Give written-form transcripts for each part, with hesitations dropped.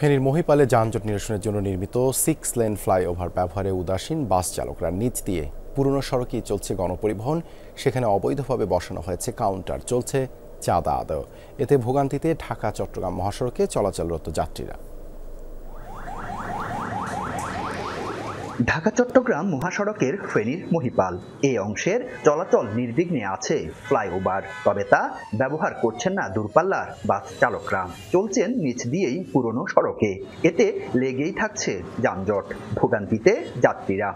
ফেনীর মহিপালে যানজট নিরসনের জন্য নির্মিত 6 লেন ফ্লাইওভার ব্যবহারে উদাসীন বাস চালকরা নিচ দিয়ে পুরনো সড়কেই চলছে গণপরিবহন। সেখানে অবৈধভাবে বসানো হয়েছে কাউন্টার, চলছে চাঁদা আদায়। এতে ভোগান্তিতে ঢাকা চট্টগ্রাম মহাসড়কে চলাচলরত যাত্রীরা। ঢাকা চট্টগ্রাম মহাসড়কের ফেনীর মহিপাল এই অংশের চলাচল নির্বিঘ্নে আছে ফ্লাইওভার, তবে তা ব্যবহার করছেন না দূরপাল্লার বাস চালকরা। চলছেন নিচ দিয়েই পুরনো সড়কে, এতে লেগেই থাকছে যানজট, ভোগান্তিতে যাত্রীরা।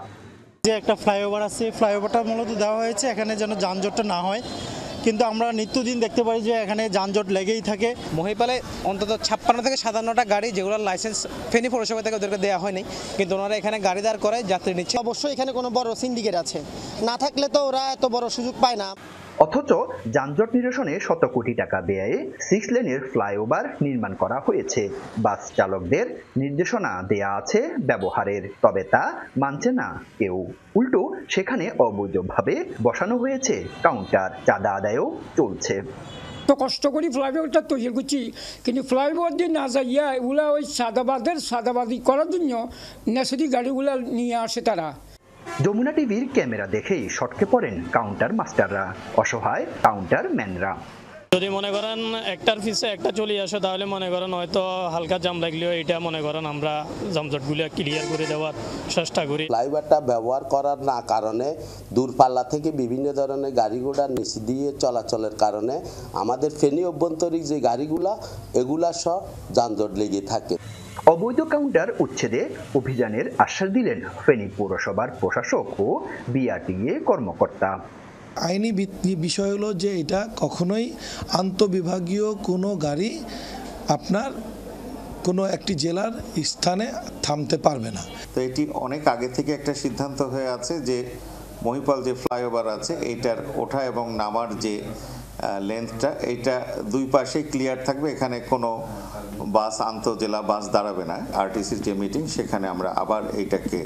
যে একটা ফ্লাইওভার আছে, ফ্লাইওভারটা মূলত দেওয়া হয়েছে এখানে যেন যানজটটা না হয়, কিন্তু আমরা নিত্যদিন দেখতে পাই যে এখানে যানজট লেগেই থাকে। মহিপালে অন্তত 56 থেকে 57টা গাড়ি যেগুলোর লাইসেন্স ফেনী পৌরসভা থেকে ওদেরকে দেওয়া হয়নি, কিন্তু ওনারা এখানে গাড়ি দাঁড় করে যাত্রী নিচ্ছে। অবশ্যই এখানে কোনো বড় সিন্ডিকেট আছে, না থাকলে তো ওরা এত বড় সুযোগ পায় না। অথচ যানজট নিরসনে শত কোটি টাকা ব্যয়ে 6 লেনের ফ্লাইওভার নির্মাণ করা হয়েছে। বাস চালকদের নির্দেশনা দেয়া আছে ব্যবহারের, তবে তা মানছে না কেউ। উল্টো সেখানে অবৈধভাবে বসানো হয়েছে কাউন্টার, চাঁদা আদায়ও চলছে। তো কষ্ট করি ফ্লাইওভারটা তৈরি করছি, কিন্তু ফ্লাইওভার দিয়ে না যাইয়া এগুলা ওই সাদাবাদি করার জন্য নেশারি গাড়িগুলা নিয়ে আসে তারা। যমুনা টিভির ক্যামেরা দেখেই সটকে পড়েন কাউন্টার মাস্টাররা, অসহায় কাউন্টার ম্যানরা। যদি মনে করেন একটার পিছে একটা চলে আসে, তাহলে মনে করেন হয়তো হালকা জাম লাগলেও এটা মনে করেন আমরা যানজটগুলো ক্লিয়ার করে দেওয়ার চেষ্টা করি। ফ্লাইওভারটা ব্যবহার করার না কারণে দূরপাল্লা থেকে বিভিন্ন ধরনের গাড়িগুলো নিচ দিয়ে চলাচলের কারণে আমাদের ফেনী অভ্যন্তরীণ যে গাড়িগুলা এগুলা সহ যানজট লেগে থাকে। অবৈধ কাউন্টার উচ্ছেদে অভিযানের আশ্বাস দিলেন ফেনী পৌরসভার প্রশাসক ও বিআরটিএ কর্মকর্তা। আইনি বিষয় হলো যে এটা কখনোই আন্তঃবিভাগীয় কোনো গাড়ি আপনার কোনো একটি জেলার স্থানে থামতে পারবে না। তো এটি অনেক আগে থেকে একটা সিদ্ধান্ত হয়ে আছে যে মহিপাল যে ফ্লাইওভার আছে এইটার ওঠা এবং নামার যে লেন্থটা এইটা দুই পাশে ক্লিয়ার থাকবে, এখানে কোনো বাস আন্তঃজেলা বাস দাঁড়াবে না। আরটিসির যে মিটিং সেখানে আমরা আবার এইটাকে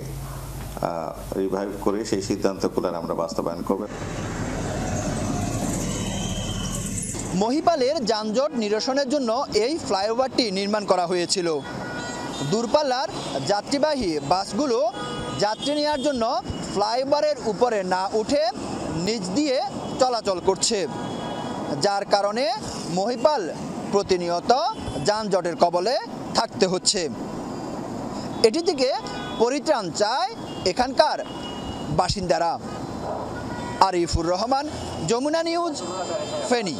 রিভাইভ করে সেই সিদ্ধান্তগুলো আমরা বাস্তবায়ন করব। মহিপালের যানজট নিরসনের জন্য এই ফ্লাইওভারটি নির্মাণ করা হয়েছিল। দূরপাল্লার যাত্রীবাহী বাসগুলো যাত্রী নেওয়ার জন্য ফ্লাইওভারের উপরে না উঠে নিচ দিয়ে চলাচল করছে, যার কারণে মহিপাল প্রতিনিয়ত যানজটের কবলে থাকতে হচ্ছে। এটি থেকে পরিত্রাণ চায় এখানকার বাসিন্দারা। আরিফুর রহমান, যমুনা নিউজ, ফেনী।